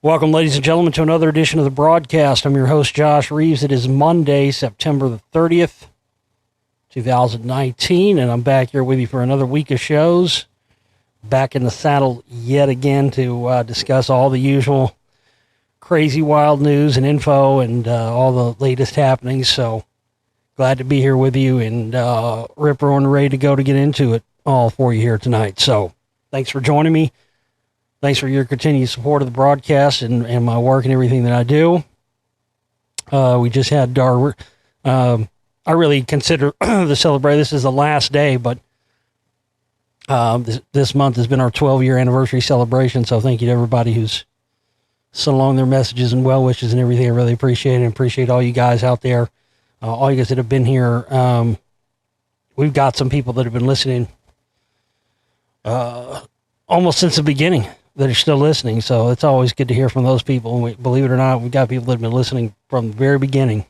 Welcome, ladies and gentlemen, to another edition of the broadcast. I'm your host, Josh Reeves. It is Monday, September the 30th, 2019, and I'm back here with you for another week of shows. Back in the saddle yet again to discuss all the usual crazy, wild news and info and all the latest happenings. So glad to be here with you and rip roaring ready to go to get into it all for you here tonight. So thanks for joining me. Thanks for your continued support of the broadcast and my work and everything that I do. We just had our, I really consider the celebration, this is the last day, but this month has been our 12-year anniversary celebration. So thank you to everybody who's sent along their messages and well wishes and everything. I really appreciate it and appreciate all you guys out there. All you guys that have been here. We've got some people that have been listening almost since the beginning that are still listening. So it's always good to hear from those people. And believe it or not, we've got people that have been listening from the very beginning.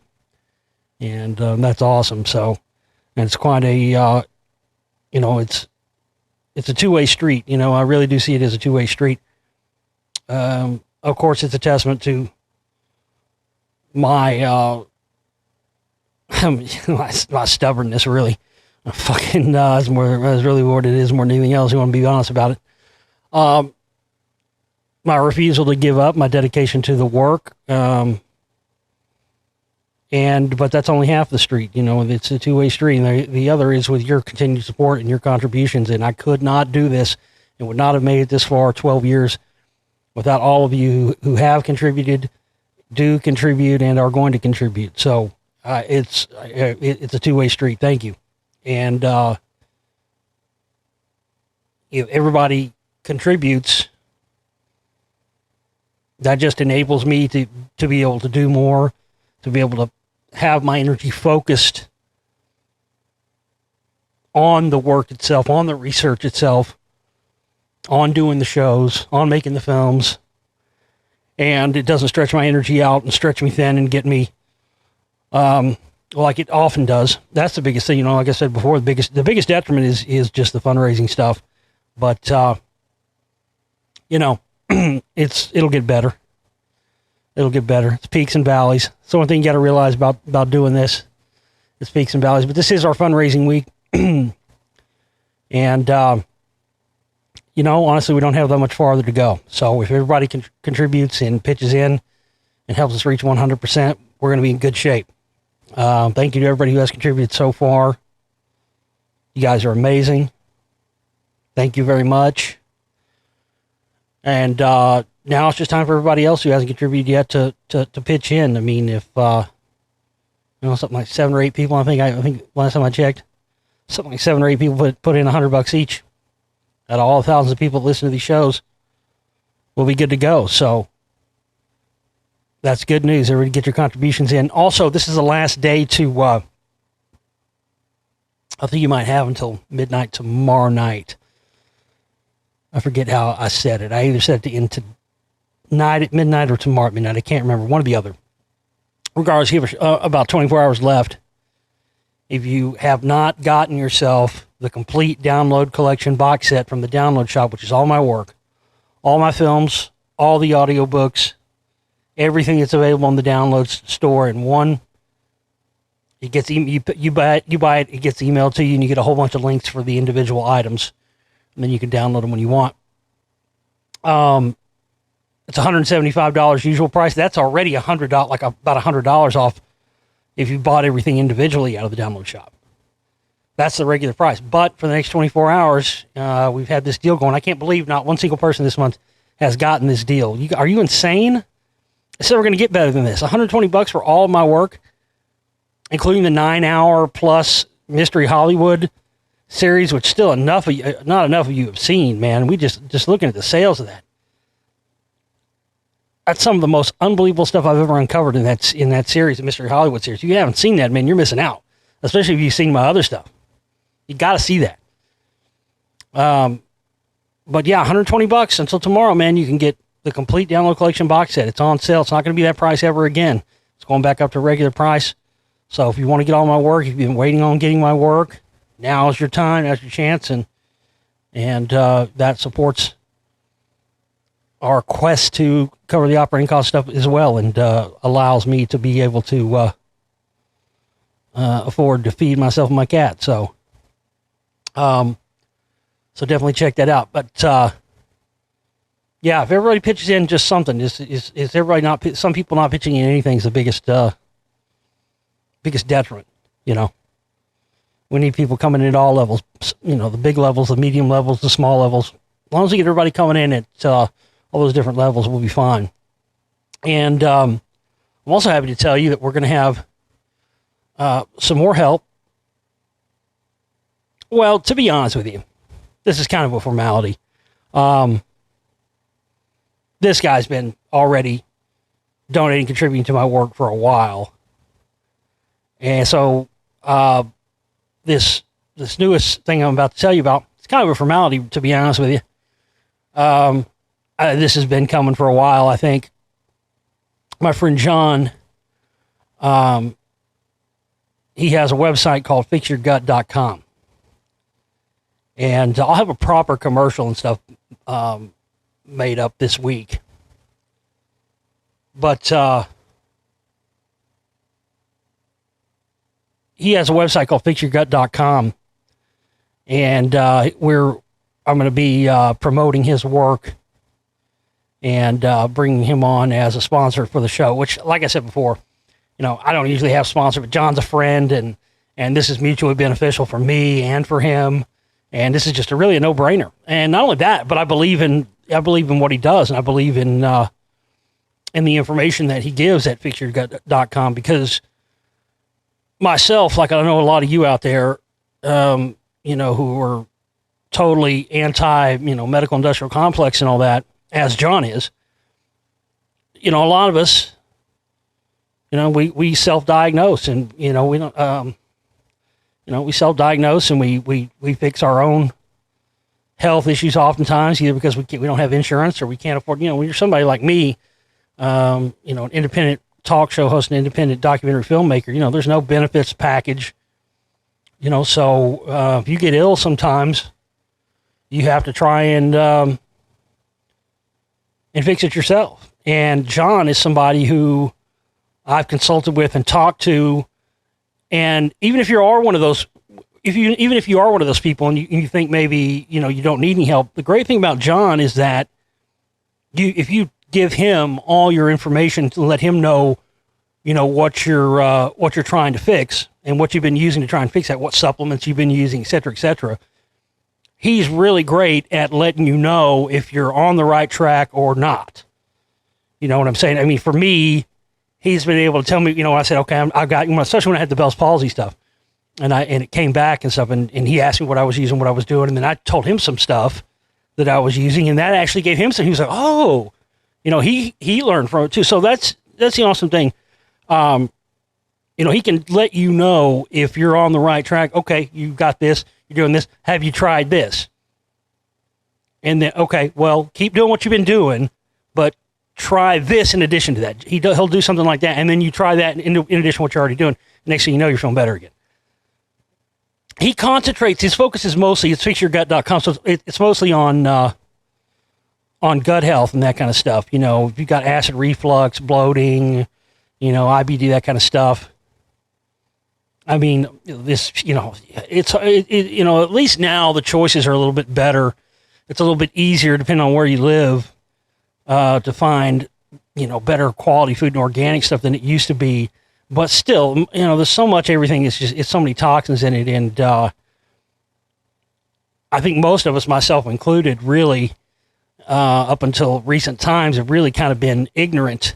And that's awesome. So, and it's quite a, it's a two-way street. I really do see it as a two-way street. Of course, it's a testament to my, my stubbornness, really. That's really what it is more than anything else. You want to be honest about it. My refusal to give up, my dedication to the work. But that's only half the street. It's a two-way street. And the other is with your continued support and your contributions. And I could not do this and would not have made it this far, 12 years, without all of you who have contributed, do contribute, and are going to contribute. So it's a two-way street. Thank you. And if everybody contributes, that just enables me to be able to do more, to be able to have my energy focused on the work itself, on the research itself, on doing the shows, on making the films. And it doesn't stretch my energy out and stretch me thin and get me like it often does. That's the biggest thing. Like I said before, the biggest detriment is just the fundraising stuff. But it'll get better. It'll get better. It's peaks and valleys. It's the one thing you got to realize about doing this. It's peaks and valleys. But this is our fundraising week. And, honestly, we don't have that much farther to go. So if everybody contributes and pitches in and helps us reach 100%, we're going to be in good shape. Thank you to everybody who has contributed so far. You guys are amazing. Thank you very much. And now it's just time for everybody else who hasn't contributed yet to pitch in. I mean, if something like 7 or 8 people, I think last time I checked, something like 7 or 8 people put in $100 each. Out of all the thousands of people that listen to these shows, we'll be good to go. So that's good news. Everybody get your contributions in. Also, this is the last day to, I think you might have until midnight tomorrow night. I forget how I said it. I either said it into night at midnight or tomorrow at midnight. I can't remember. One or the other. Regardless, you have about 24 hours left. If you have not gotten yourself the complete download collection box set from the download shop, which is all my work, all my films, all the audiobooks, everything that's available on the download store in one, it gets you buy it, it gets emailed to you, and you get a whole bunch of links for the individual items. And then you can download them when you want. It's $175 usual price. That's already $100, like about $100 off if you bought everything individually out of the download shop. That's the regular price. But for the next 24 hours, we've had this deal going. I can't believe not one single person this month has gotten this deal. Are you insane? I said we're going to get better than this. $120 for all of my work, including the 9-hour plus Mystery Hollywood series, which still not enough of you have seen, man. We just looking at the sales of that. That's some of the most unbelievable stuff I've ever uncovered in that series, the Mystery Hollywood series. If you haven't seen that, man, you're missing out. Especially if you've seen my other stuff. You got to see that. But yeah, $120 until tomorrow, man. You can get the complete download collection box set. It's on sale. It's not going to be that price ever again. It's going back up to regular price. So if you want to get all my work, if you've been waiting on getting my work, now is your time. Now's your chance, and that supports our quest to cover the operating cost stuff as well, and allows me to be able to afford to feed myself and my cat. So definitely check that out. But yeah, if everybody pitches in just something, is everybody not? Some people not pitching in anything is the biggest detriment. You know, we need people coming in at all levels. You know, the big levels, the medium levels, the small levels. As long as we get everybody coming in at all those different levels, we'll be fine. And I'm also happy to tell you that we're going to have some more help. Well, to be honest with you, this is kind of a formality. This guy's been already donating, contributing to my work for a while. And so this newest thing I'm about to tell you about, it's kind of a formality, to be honest with you. This has been coming for a while, I think. My friend John, he has a website called fixyourgut.com. And I'll have a proper commercial and stuff made up this week. But he has a website called fixyourgut.com. And I'm going to be promoting his work and bringing him on as a sponsor for the show, which, like I said before, you know, I don't usually have sponsors, but John's a friend, and this is mutually beneficial for me and for him. And this is just really a no-brainer. And not only that, but I believe in what he does, and I believe in the information that he gives at fixyourgut.com, because myself, like I know a lot of you out there, you know, who are totally anti, you know, medical industrial complex and all that, as John is, you know, a lot of us, you know, we self-diagnose, and, you know, we don't, you know, we self-diagnose, and we fix our own health issues oftentimes, either because we don't have insurance or we can't afford, you know, when you're somebody like me, you know, an independent talk show host, an independent documentary filmmaker, you know, there's no benefits package, you know, so if you get ill sometimes, you have to try and fix it yourself. And John is somebody who I've consulted with and talked to, and even if you are one of those, even if you are one of those people and you think maybe, you know, you don't need any help, the great thing about John is that if you give him all your information to let him know, you know, what you're trying to fix and what you've been using to try and fix that, what supplements you've been using, et cetera, he's really great at letting you know if you're on the right track or not. You know what I'm saying? I mean, for me, he's been able to tell me, you know, I said, okay, I've got, especially when I had the Bell's palsy stuff, and it came back and stuff, and he asked me what I was using, what I was doing, and then I told him some stuff that I was using, and that actually gave him some. He was like, oh, you know, he learned from it too. So that's the awesome thing. You know, he can let you know if you're on the right track. Okay, you got this, you're doing this. Have you tried this? And then, okay, well, keep doing what you've been doing, but try this in addition to that. He'll do something like that, and then you try that in addition to what you're already doing. Next thing you know, you're feeling better again. He concentrates, his focus is mostly, it's fixyourgut.com, so it's mostly on gut health and that kind of stuff. You know, if you've got acid reflux, bloating, you know, IBD, that kind of stuff. I mean, this, you know, you know, at least now the choices are a little bit better. It's a little bit easier, depending on where you live, to find, you know, better quality food and organic stuff than it used to be. But still, you know, there's so much, everything is just, it's so many toxins in it. And I think most of us, myself included, really, up until recent times, have really kind of been ignorant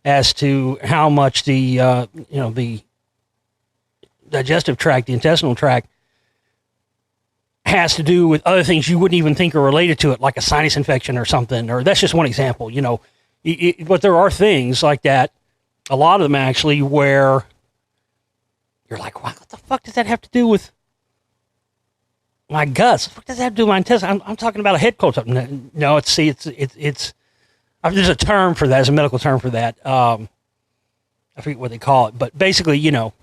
as to how much the, you know, the digestive tract, the intestinal tract, has to do with other things you wouldn't even think are related to it, like a sinus infection or something. Or that's just one example, you know. But there are things like that, a lot of them actually, where you're like, wow, what the fuck does that have to do with my guts? What the fuck does that have to do with my intestine? I'm talking about a head cold. No, it's there's a term for that. There's a medical term for that. I forget what they call it, but basically, you know,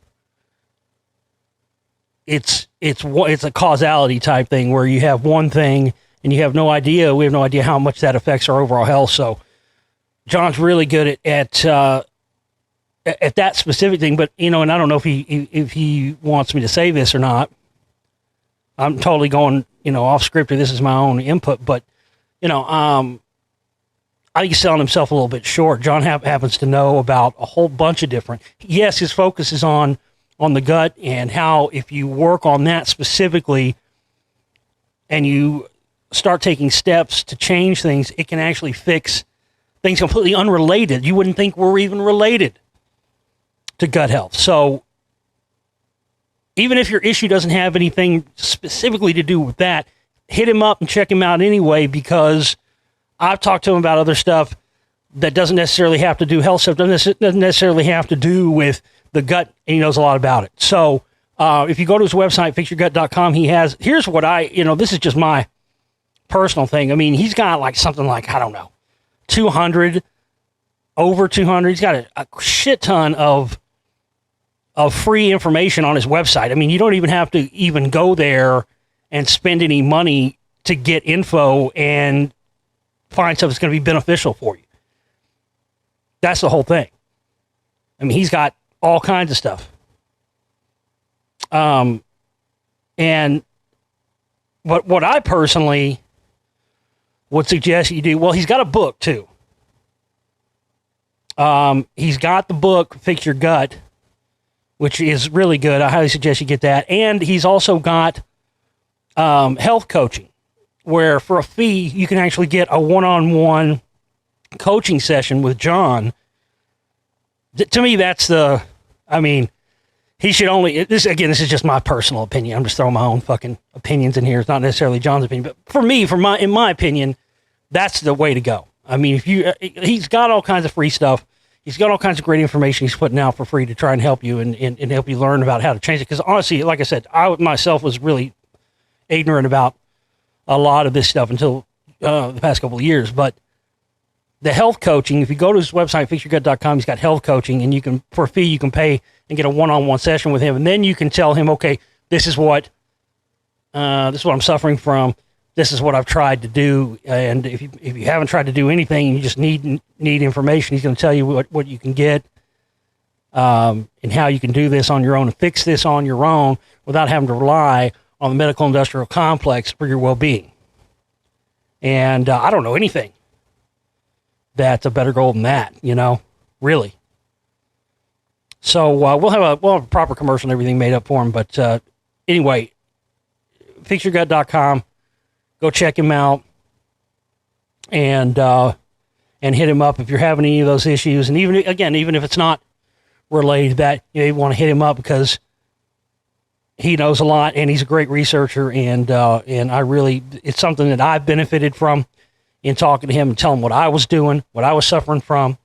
it's a causality type thing where you have one thing and we have no idea how much that affects our overall health. So John's really good at that specific thing, but and I don't know if he wants me to say this or not. I'm totally going, off script. This is my own input, but I think he's selling himself a little bit short. John happens to know about a whole bunch of different. Yes, his focus is on the gut and how if you work on that specifically, and you start taking steps to change things, it can actually fix things completely unrelated. You wouldn't think we're even related to gut health. So even if your issue doesn't have anything specifically to do with that, hit him up and check him out anyway, because I've talked to him about other stuff that doesn't necessarily have to do health stuff, doesn't necessarily have to do with the gut, and he knows a lot about it. So if you go to his website, fixyourgut.com, here's what this is just my personal thing. I mean, he's got something like, I don't know, 200, over 200. He's got a shit ton of free information on his website. I mean, you don't even have to even go there and spend any money to get info and find stuff that's going to be beneficial for you. That's the whole thing. I mean, he's got all kinds of stuff. And what I personally would suggest you do, well, he's got a book too. He's got the book, Fix Your Gut, which is really good. I highly suggest you get that. And he's also got health coaching, where for a fee, you can actually get a one-on-one coaching session with John. To me, he should only, this is just my personal opinion. I'm just throwing my own fucking opinions in here. It's not necessarily John's opinion, but for me, in my opinion, that's the way to go. I mean, he's got all kinds of free stuff. He's got all kinds of great information he's putting out for free to try and help you and help you learn about how to change it. Because honestly, like I said, I myself was really ignorant about a lot of this stuff until the past couple of years. But the health coaching, if you go to his website, fixyourgut.com, he's got health coaching, and for a fee, you can pay and get a one-on-one session with him. And then you can tell him, okay, this is what I'm suffering from. This is what I've tried to do. And if you haven't tried to do anything, you just need information, he's going to tell you what you can get, and how you can do this on your own and fix this on your own without having to rely on the medical industrial complex for your well-being. And I don't know anything that's a better goal than that, really. So we'll have a proper commercial and everything made up for him. But anyway, fixyourgut.com. Go check him out and hit him up if you're having any of those issues. And even if it's not related to that, you want to hit him up because he knows a lot and he's a great researcher. And it's something that I've benefited from in talking to him and telling him what I was doing, what I was suffering from.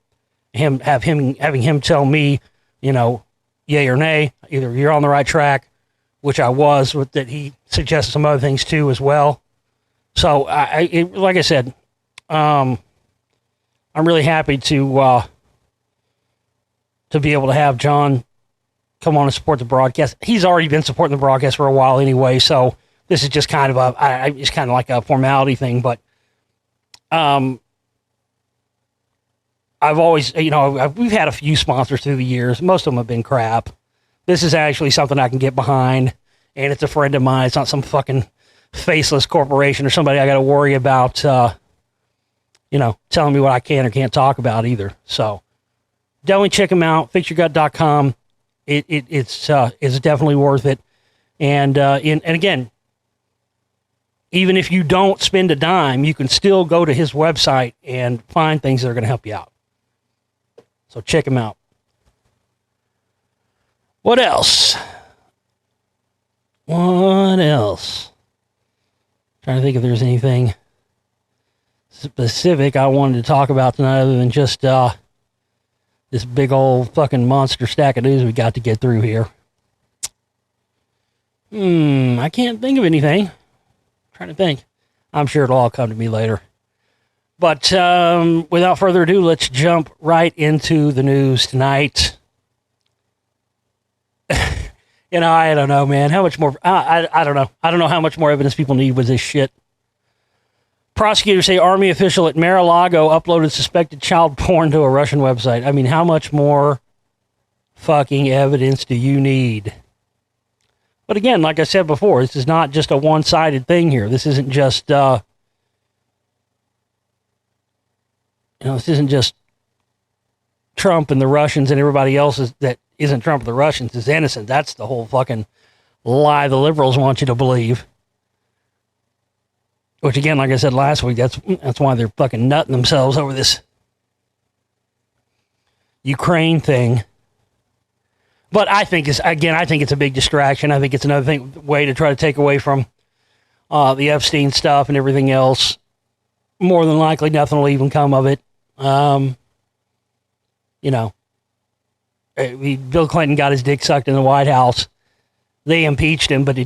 Having him tell me, yay or nay, either you're on the right track, which I was, that he suggested some other things too as well. So like I said, I'm really happy to be able to have John come on and support the broadcast. He's already been supporting the broadcast for a while anyway, so this is just kind of it's kind of like a formality thing. But I've always, we've had a few sponsors through the years. Most of them have been crap. This is actually something I can get behind, and it's a friend of mine. It's not some fucking faceless corporation or somebody I got to worry about, telling me what I can or can't talk about either. So definitely check them out. Fixyourgut.com. It's definitely worth it. And again, even if you don't spend a dime, you can still go to his website and find things that are going to help you out. So check him out. What else? Trying to think if there's anything specific I wanted to talk about tonight other than just this big old fucking monster stack of news we got to get through here. I can't think of anything. I'm trying to think. I'm sure it'll all come to me later. But without further ado, let's jump right into the news tonight. I don't know, man. How much more? I don't know. I don't know how much more evidence people need with this shit. Prosecutors say Army official at Mar-a-Lago uploaded suspected child porn to a Russian website. I mean, how much more fucking evidence do you need? But again, like I said before, this is not just a one-sided thing here. This isn't just, this isn't just Trump and the Russians and everybody else that isn't Trump and the Russians is innocent. That's the whole fucking lie the liberals want you to believe. Which, again, like I said last week, that's why they're fucking nutting themselves over this Ukraine thing. But I think it's a big distraction. I think it's another way to try to take away from the Epstein stuff and everything else. More than likely, nothing will even come of it. Bill Clinton got his dick sucked in the White House. They impeached him, but he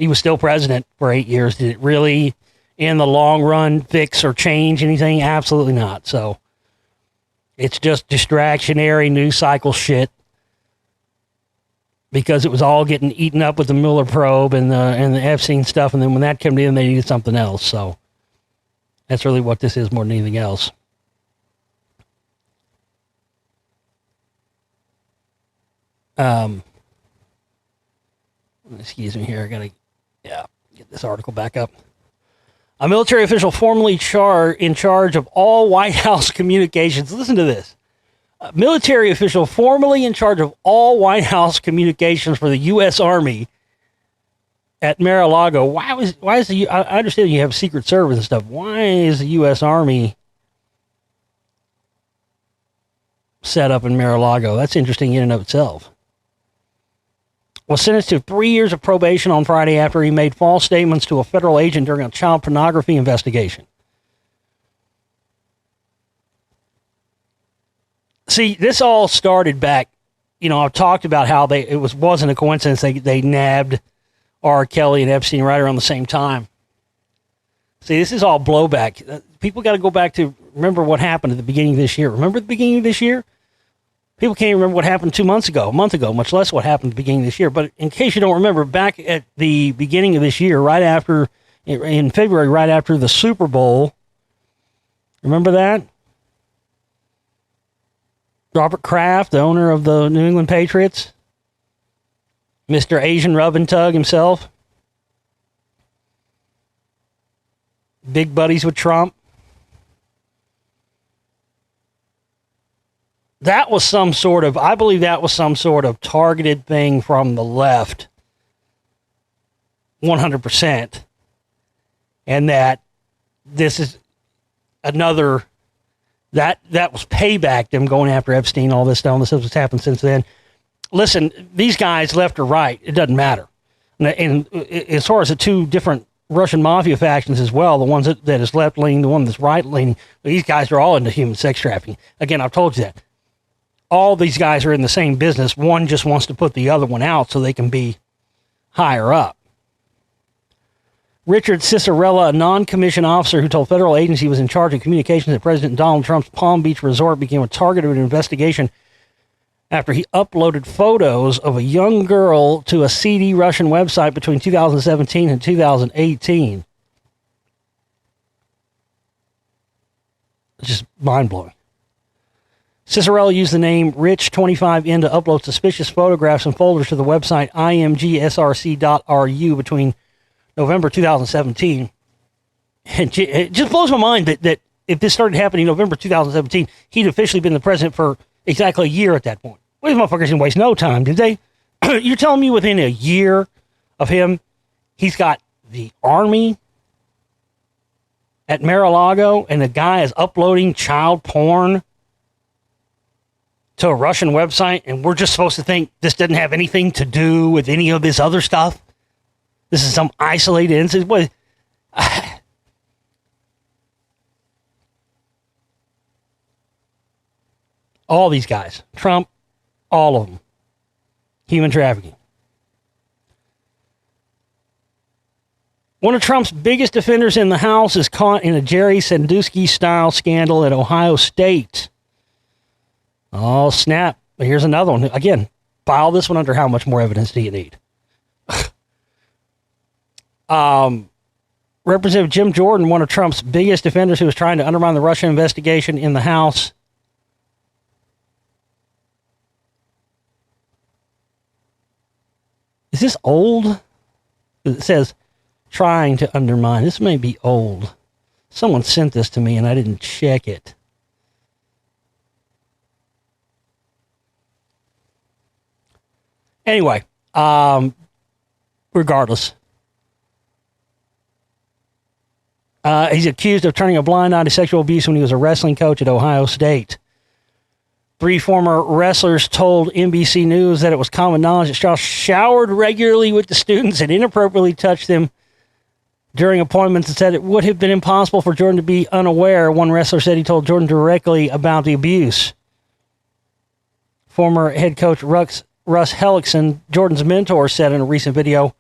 was still president for 8 years. Did it really, in the long run, fix or change anything? Absolutely not. So it's just distractionary news cycle shit because it was all getting eaten up with the Mueller probe and the Epstein stuff. And then when that came in, they needed something else. So that's really what this is more than anything else. Excuse me here. I got to get this article back up. A military official formerly in charge of all White House communications. Listen to this. A military official formerly in charge of all White House communications for the U.S. Army at Mar-a-Lago. Why is I understand you have Secret Service and stuff. Why is the U.S. Army set up in Mar-a-Lago? That's interesting in and of itself. Was sentenced to 3 years of probation on Friday after he made false statements to a federal agent during a child pornography investigation. See, this all started back, I've talked about how it wasn't a coincidence they nabbed R. Kelly and Epstein right around the same time. See, this is all blowback. People got to go back to remember what happened at the beginning of this year. Remember the beginning of this year? People can't remember what happened 2 months ago, a month ago, much less what happened at the beginning of this year. But in case you don't remember, back at the beginning of this year, in February, right after the Super Bowl, remember that? Robert Kraft, the owner of the New England Patriots, Mr. Asian Rub and Tug himself, big buddies with Trump. I believe that was some sort of targeted thing from the left, 100%. And that this is another, that was payback, them going after Epstein, all this stuff, this has happened since then. Listen, these guys, left or right, it doesn't matter. And as far as the two different Russian mafia factions as well, the ones that is left-leaning, the one that's right-leaning, these guys are all into human sex trafficking. Again, I've told you that. All these guys are in the same business. One just wants to put the other one out so they can be higher up. Richard Cicerella, a non-commissioned officer who told federal agents he was in charge of communications at President Donald Trump's Palm Beach resort, became a target of an investigation after he uploaded photos of a young girl to a seedy Russian website between 2017 and 2018. It's just mind-blowing. Cicerella used the name Rich25N to upload suspicious photographs and folders to the website imgsrc.ru between November 2017. And it just blows my mind that if this started happening in November 2017, he'd officially been the president for exactly a year at that point. Well, these motherfuckers didn't waste no time, did they? You're telling me within a year of him, he's got the army at Mar-a-Lago and the guy is uploading child porn to a Russian website, and we're just supposed to think this doesn't have anything to do with any of this other stuff? This is some isolated incident? What? All these guys. Trump, all of them. Human trafficking. One of Trump's biggest defenders in the House is caught in a Jerry Sandusky-style scandal at Ohio State. Oh, snap. Here's another one. Again, file this one under how much more evidence do you need? Representative Jim Jordan, one of Trump's biggest defenders, who was trying to undermine the Russia investigation in the House. Is this old? It says trying to undermine. This may be old. Someone sent this to me and I didn't check it. Anyway, regardless. He's accused of turning a blind eye to sexual abuse when he was a wrestling coach at Ohio State. 3 former wrestlers told NBC News that it was common knowledge that Strauss showered regularly with the students and inappropriately touched them during appointments, and said it would have been impossible for Jordan to be unaware. One wrestler said he told Jordan directly about the abuse. Former head coach Russ Hellickson, Jordan's mentor, said in a recent video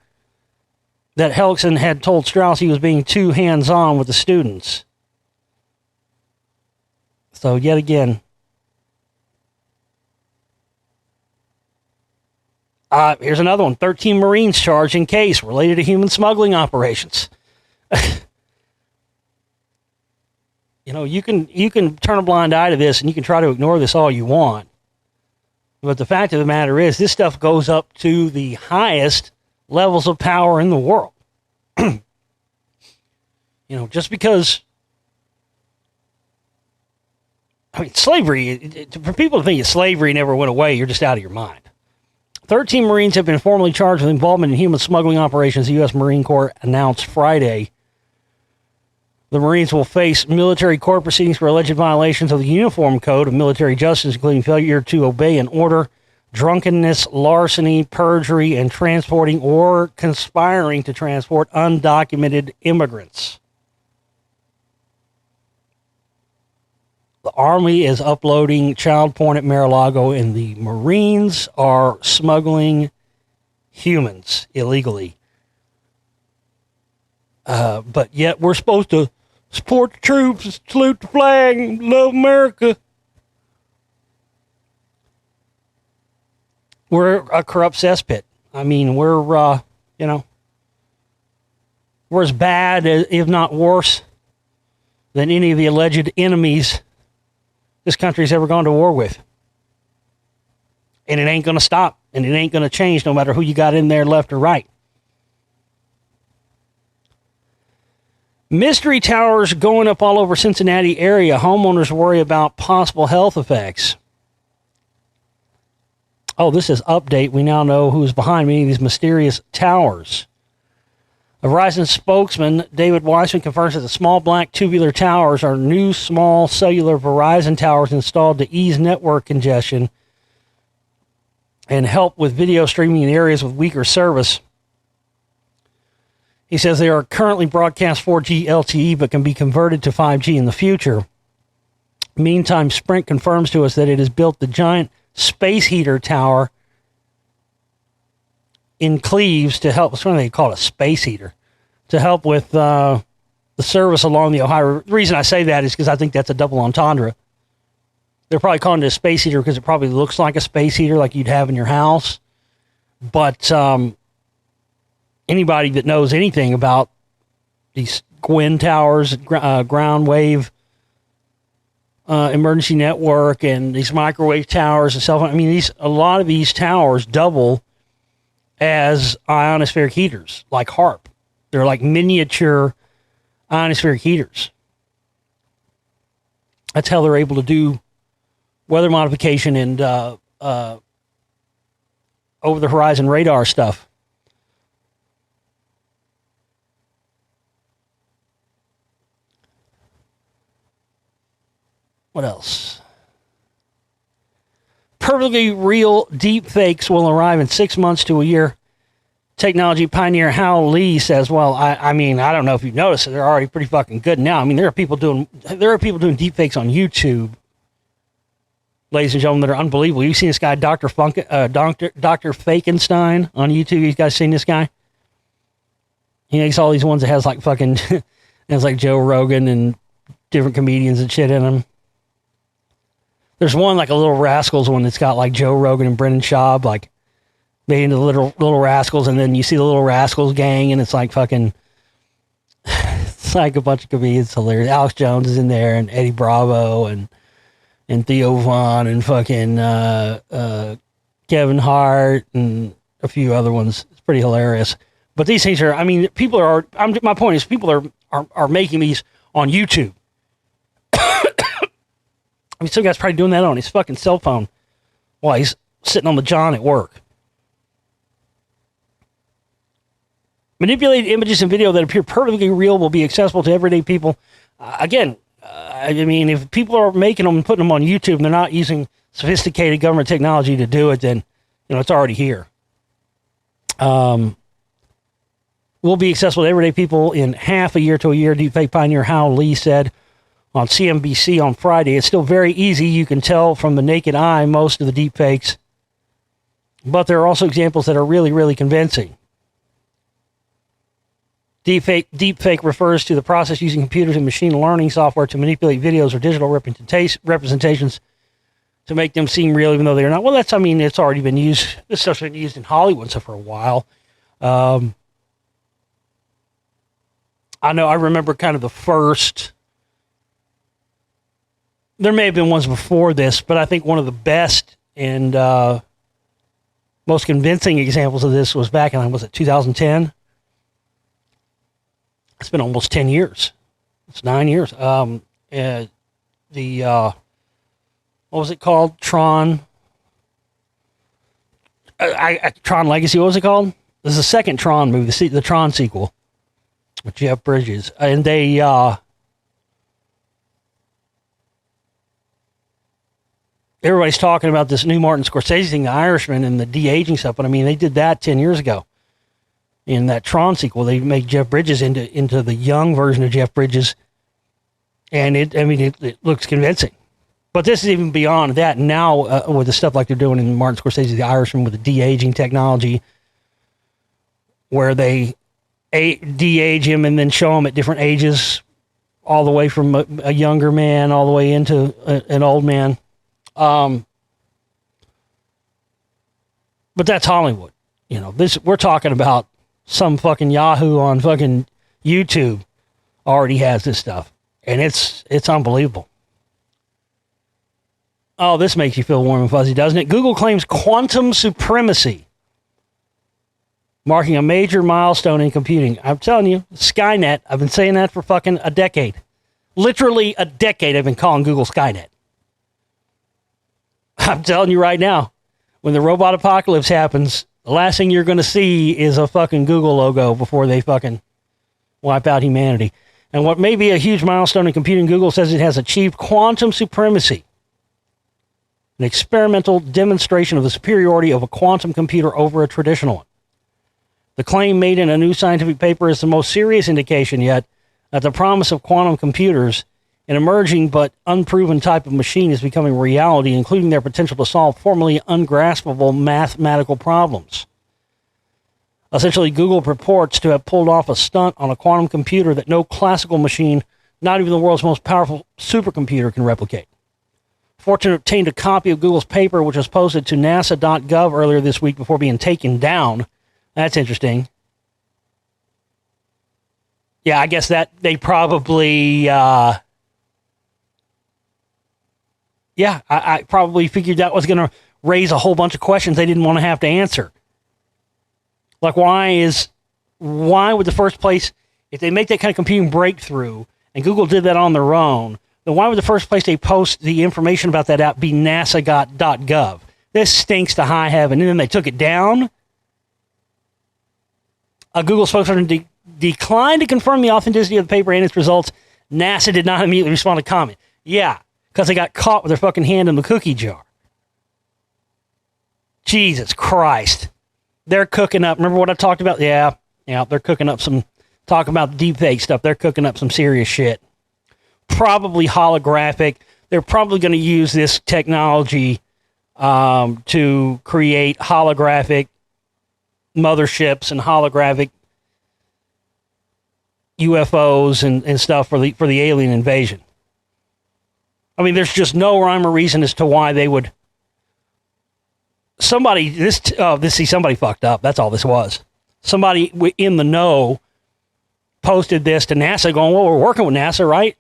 that Hellickson had told Strauss he was being too hands-on with the students. So yet again, here's another one. 13 Marines charged in case related to human smuggling operations. You know, you can turn a blind eye to this and you can try to ignore this all you want. But the fact of the matter is, this stuff goes up to the highest levels of power in the world. You know, just because, I mean, slavery, for people to think that slavery never went away, you're just out of your mind. 13 Marines have been formally charged with involvement in human smuggling operations, the U.S. Marine Corps announced Friday. The Marines will face military court proceedings for alleged violations of the Uniform Code of Military Justice, including failure to obey an order, drunkenness, larceny, perjury, and transporting or conspiring to transport undocumented immigrants. The Army is uploading child porn at Mar-a-Lago, and the Marines are smuggling humans illegally. But yet we're supposed to support the troops, salute the flag, and love America. We're a corrupt cesspit. I mean, we're as bad, if not worse, than any of the alleged enemies this country's ever gone to war with. And it ain't going to stop, and it ain't going to change no matter who you got in there, left or right. Mystery towers going up all over Cincinnati area. Homeowners worry about possible health effects. Oh, this is update. We now know who's behind many of these mysterious towers. A Verizon spokesman, David Weissman, confirms that the small black tubular towers are new small cellular Verizon towers installed to ease network congestion and help with video streaming in areas with weaker service. He says they are currently broadcast 4G LTE but can be converted to 5G in the future. Meantime, Sprint confirms to us that it has built the giant space heater tower in Cleves to help. What's they call it? A space heater to help with the service along the Ohio River. The reason I say that is because I think that's a double entendre. They're probably calling it a space heater because it probably looks like a space heater like you'd have in your house. But anybody that knows anything about these Gwyn towers, ground wave emergency network, and these microwave towers and cell phone, I mean, a lot of these towers double as ionospheric heaters, like HARP. They're like miniature ionospheric heaters. That's how they're able to do weather modification and over-the-horizon radar stuff. What else? Perfectly real deep fakes will arrive in 6 months to a year. Technology pioneer Hal Lee says, well, I mean, I don't know if you've noticed, they're already pretty fucking good now. I mean, there are people doing deep fakes on YouTube, ladies and gentlemen, that are unbelievable. You've seen this guy, Dr. Fakenstein on YouTube. You guys seen this guy? He makes all these ones that has like fucking, has like Joe Rogan and different comedians and shit in them. There's one, like a Little Rascals one that's got like Joe Rogan and Brendan Schaub, like made into the little Rascals, and then you see the Little Rascals gang, and it's like fucking like a bunch of comedians. Hilarious. Alex Jones is in there, and Eddie Bravo, and Theo Vaughn, and fucking Kevin Hart, and a few other ones. It's pretty hilarious. But these things are, I mean, people are, my point is, people are making these on YouTube. I mean, some guy's probably doing that on his fucking cell phone while he's sitting on the john at work. Manipulated images and video that appear perfectly real will be accessible to everyday people. I mean, if people are making them and putting them on YouTube and they're not using sophisticated government technology to do it, then, it's already here. Will be accessible to everyday people in half a year to a year, deepfake pioneer Hal Lee said on CNBC on Friday. It's still very easy. You can tell from the naked eye most of the deepfakes, but there are also examples that are really, really convincing. Deepfake refers to the process using computers and machine learning software to manipulate videos or digital representations to make them seem real, even though they're not. Well, it's already been used. This stuff's been used in Hollywood so for a while. I remember kind of the first. There may have been ones before this, but I think one of the best and most convincing examples of this was back in, 2010? It's been almost 10 years. It's 9 years. What was it called? Tron Legacy, what was it called? This is the second Tron movie, the Tron sequel with Jeff Bridges. And they, everybody's talking about this new Martin Scorsese thing, The Irishman, and the de-aging stuff. But I mean, they did that 10 years ago. In that Tron sequel, they make Jeff Bridges into the young version of Jeff Bridges. And it looks convincing. But this is even beyond that. Now, with the stuff like they're doing in Martin Scorsese, The Irishman, with the de-aging technology, where they de-age him and then show him at different ages, all the way from a younger man all the way into an old man. But that's Hollywood. We're talking about some fucking Yahoo on fucking YouTube already has this stuff. And it's unbelievable. Oh, this makes you feel warm and fuzzy, doesn't it? Google claims quantum supremacy, marking a major milestone in computing. I'm telling you, Skynet, I've been saying that for fucking a decade. Literally a decade I've been calling Google Skynet. I'm telling you right now, when the robot apocalypse happens, the last thing you're going to see is a fucking Google logo before they fucking wipe out humanity. And what may be a huge milestone in computing, Google says it has achieved quantum supremacy, an experimental demonstration of the superiority of a quantum computer over a traditional one. The claim made in a new scientific paper is the most serious indication yet that the promise of quantum computers, an emerging but unproven type of machine, is becoming reality, including their potential to solve formerly ungraspable mathematical problems. Essentially, Google purports to have pulled off a stunt on a quantum computer that no classical machine, not even the world's most powerful supercomputer, can replicate. Fortune obtained a copy of Google's paper, which was posted to nasa.gov earlier this week before being taken down. That's interesting. Yeah, I guess that they probably... I probably figured that was going to raise a whole bunch of questions they didn't want to have to answer. Like, why would the first place, if they make that kind of computing breakthrough, and Google did that on their own, then why would the first place they post the information about that app be nasa.gov? This stinks to high heaven. And then they took it down. A Google spokesperson declined to confirm the authenticity of the paper and its results. NASA did not immediately respond to comment. Yeah, because they got caught with their fucking hand in the cookie jar. Jesus Christ. They're cooking up. Remember what I talked about? Yeah, they're cooking up talking about deepfake stuff. They're cooking up some serious shit. Probably holographic. They're probably going to use this technology to create holographic motherships and holographic UFOs and stuff for the alien invasion. I mean, there's just no rhyme or reason as to why they would. Somebody fucked up. That's all this was. Somebody in the know posted this to NASA going, well, we're working with NASA, right?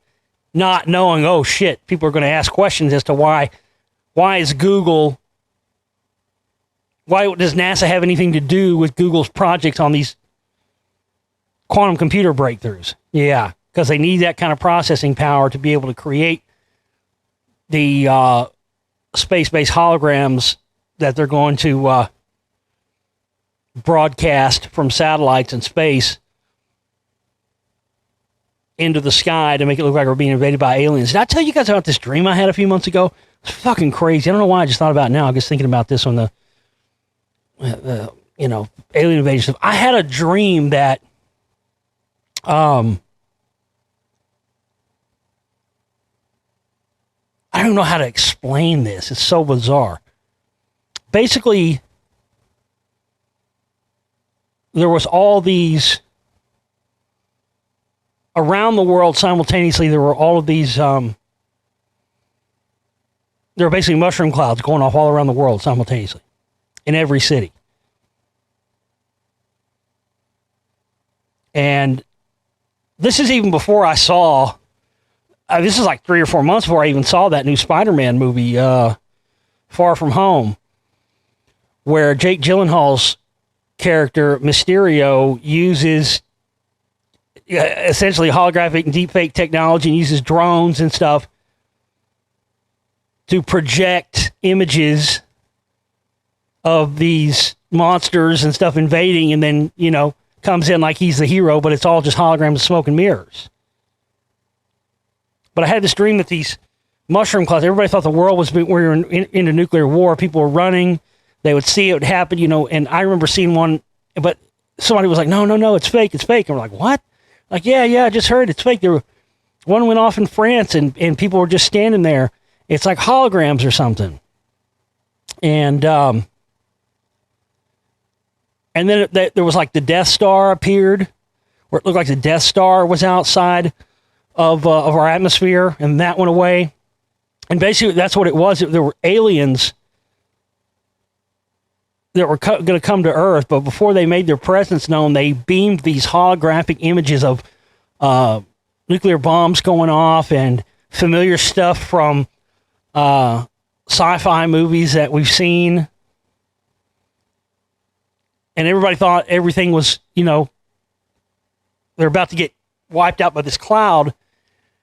Not knowing, oh shit, people are going to ask questions as to why does NASA have anything to do with Google's projects on these quantum computer breakthroughs? Yeah, because they need that kind of processing power to be able to create the space-based holograms that they're going to broadcast from satellites in space into the sky to make it look like we're being invaded by aliens. Did I tell you guys about this dream I had a few months ago? It's fucking crazy. I don't know why I just thought about it now. I'm just thinking about this on the alien invasion stuff. I had a dream that I don't know how to explain this. It's so bizarre. Basically, there was all these around the world simultaneously. There were all of these. There were basically mushroom clouds going off all around the world simultaneously in every city. And this is even before I saw. This is like 3 or 4 months before I even saw that new Spider-Man movie, Far From Home, where Jake Gyllenhaal's character Mysterio uses essentially holographic and deepfake technology and uses drones and stuff to project images of these monsters and stuff invading, and then, comes in like he's the hero, but it's all just holograms of smoke and mirrors. But I had this dream that these mushroom clouds, everybody thought the world was, we were into nuclear war. People were running. They would see it would happen, and I remember seeing one, but somebody was like, no, it's fake. And we're like, what? Like, yeah, I just heard it's fake. One went off in France and people were just standing there. It's like holograms or something. And then there was like the Death Star appeared, where it looked like the Death Star was outside of our atmosphere, and that went away. And basically, that's what it was. There were aliens that were going to come to Earth, but before they made their presence known, they beamed these holographic images of nuclear bombs going off and familiar stuff from sci-fi movies that we've seen. And everybody thought everything was, they're about to get wiped out by this cloud.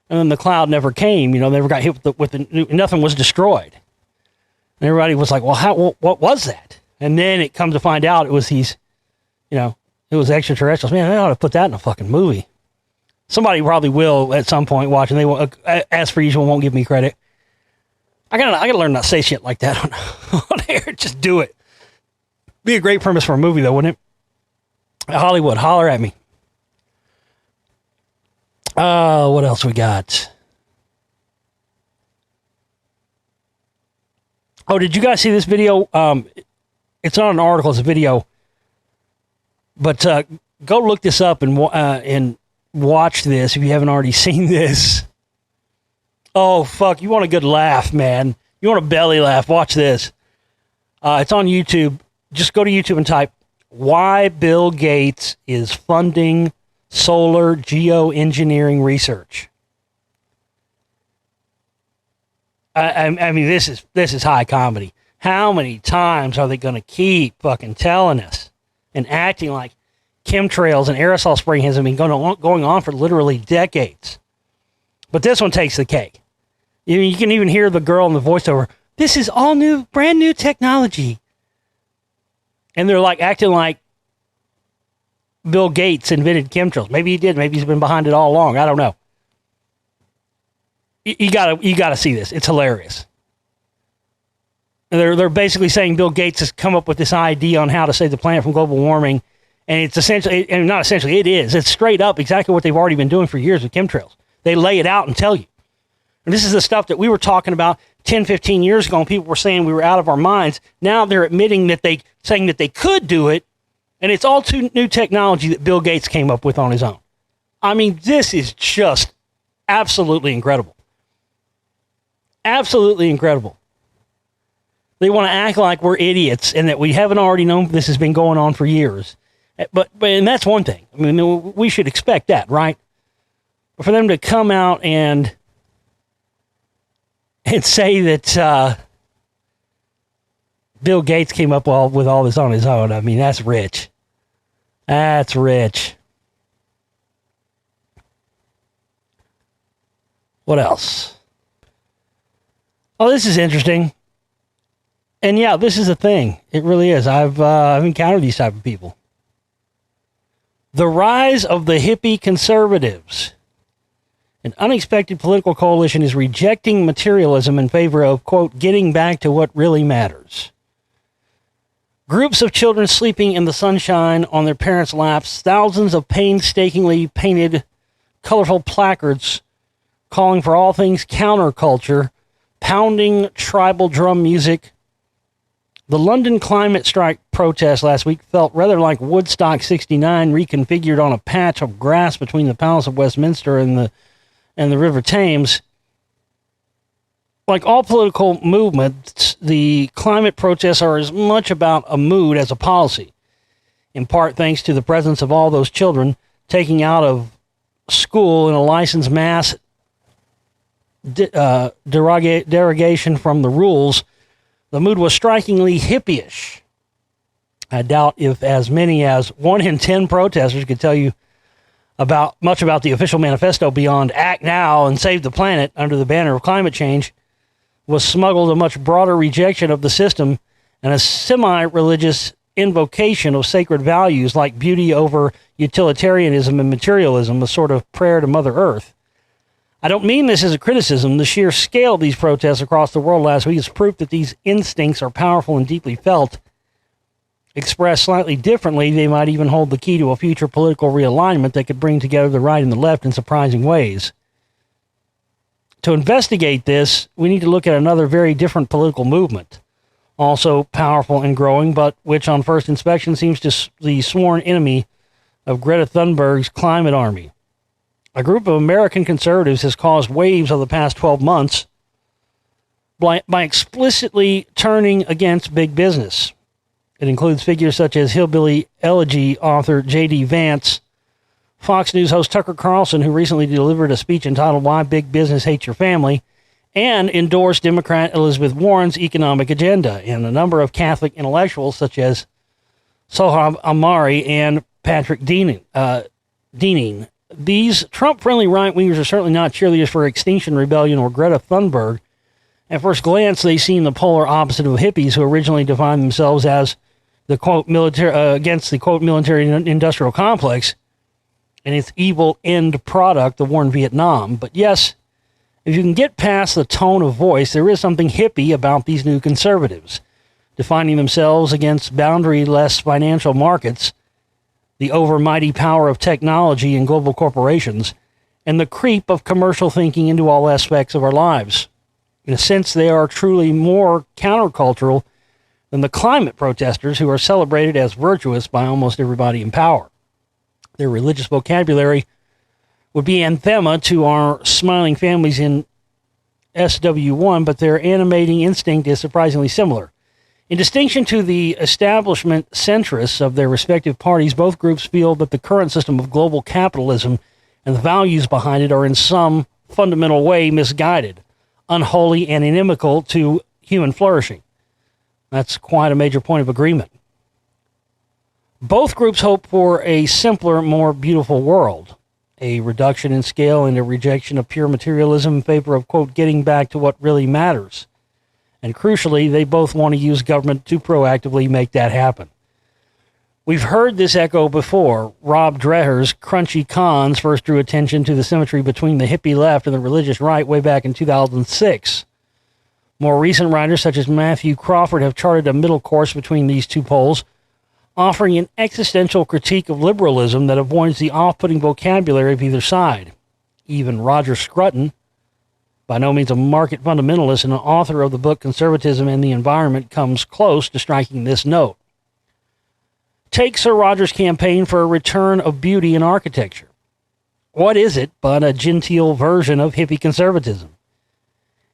And then the cloud never came, never got hit with the nothing was destroyed. And everybody was like, well, what was that? And then it comes to find out it was these, it was extraterrestrials. Man, they ought to put that in a fucking movie. Somebody probably will at some point watch, and they will, as per usual, won't give me credit. I gotta learn not to say shit like that on air. Just do it. Be a great premise for a movie, though, wouldn't it? Hollywood, holler at me. What else we got? Oh, did you guys see this video? It's not an article, it's a video. But go look this up and watch this if you haven't already seen this. Oh, fuck. You want a good laugh, man. You want a belly laugh. Watch this. It's on YouTube. Just go to YouTube and type, why Bill Gates is funding solar geoengineering research. I mean, this is high comedy. How many times are they going to keep fucking telling us and acting like chemtrails and aerosol spraying has been going on for literally decades? But this one takes the cake. You can even hear the girl in the voiceover. This is all new, brand new technology. And they're like acting like Bill Gates invented chemtrails. Maybe he did. Maybe he's been behind it all along. I don't know. You gotta see this. It's hilarious. They're basically saying Bill Gates has come up with this idea on how to save the planet from global warming, and it's essentially, and not essentially, it is. It's straight up exactly what they've already been doing for years with chemtrails. They lay it out and tell you. And this is the stuff that we were talking about 10, 15 years ago, and people were saying we were out of our minds. Now they're admitting that saying that they could do it, and it's all new technology that Bill Gates came up with on his own. I mean, this is just absolutely incredible. Absolutely incredible. They want to act like we're idiots and that we haven't already known this has been going on for years. But and that's one thing. I mean, we should expect that, right? But for them to come out and say that Bill Gates came up with all this on his own, I mean, that's rich. That's rich. What else? Oh, this is interesting. And yeah, this is a thing. It really is. I've encountered these type of people. The rise of the hippie conservatives. An unexpected political coalition is rejecting materialism in favor of, quote, getting back to what really matters. Groups of children sleeping in the sunshine on their parents' laps, thousands of painstakingly painted, colorful placards calling for all things counterculture, pounding tribal drum music. The London climate strike protest last week felt rather like Woodstock 69 reconfigured on a patch of grass between the Palace of Westminster and the River Thames. Like all political movements, the climate protests are as much about a mood as a policy, in part thanks to the presence of all those children taking out of school in a licensed mass derogation from the rules. The mood was strikingly hippie-ish. I doubt if as many as 1 in 10 protesters could tell you much about the official manifesto beyond Act Now and Save the Planet under the banner of climate change was smuggled a much broader rejection of the system and a semi-religious invocation of sacred values like beauty over utilitarianism and materialism, a sort of prayer to Mother Earth. I don't mean this as a criticism. The sheer scale of these protests across the world last week is proof that these instincts are powerful and deeply felt. Expressed slightly differently, they might even hold the key to a future political realignment that could bring together the right and the left in surprising ways. To investigate this, we need to look at another very different political movement, also powerful and growing, but which on first inspection seems to be the sworn enemy of Greta Thunberg's climate army. A group of American conservatives has caused waves over the past 12 months by explicitly turning against big business. It includes figures such as hillbilly elegy author J.D. Vance, Fox News host Tucker Carlson, who recently delivered a speech entitled Why Big Business Hates Your Family, and endorsed Democrat Elizabeth Warren's economic agenda, and a number of Catholic intellectuals such as Sohab Amari and Patrick Deaning. These Trump-friendly right-wingers are certainly not cheerleaders for Extinction Rebellion or Greta Thunberg. At first glance, they seem the polar opposite of hippies who originally defined themselves as the quote military against the quote military-industrial complex and its evil end product, the war in Vietnam. But yes, if you can get past the tone of voice, there is something hippie about these new conservatives, defining themselves against boundary-less financial markets, the overmighty power of technology and global corporations, and the creep of commercial thinking into all aspects of our lives. In a sense, they are truly more countercultural than the climate protesters who are celebrated as virtuous by almost everybody in power. Their religious vocabulary would be anathema to our smiling families in SW1, but their animating instinct is surprisingly similar. In distinction to the establishment centrists of their respective parties, both groups feel that the current system of global capitalism and the values behind it are in some fundamental way misguided, unholy, and inimical to human flourishing. That's quite a major point of agreement. Both groups hope for a simpler, more beautiful world, a reduction in scale and a rejection of pure materialism in favor of, quote, getting back to what really matters. And crucially, they both want to use government to proactively make that happen. We've heard this echo before. Rob Dreher's Crunchy Cons first drew attention to the symmetry between the hippie left and the religious right way back in 2006. More recent writers such as Matthew Crawford have charted a middle course between these two poles, offering an existential critique of liberalism that avoids the off-putting vocabulary of either side. Even Roger Scruton, by no means a market fundamentalist and an author of the book Conservatism and the Environment, comes close to striking this note. Take Sir Roger's campaign for a return of beauty in architecture. What is it but a genteel version of hippie conservatism?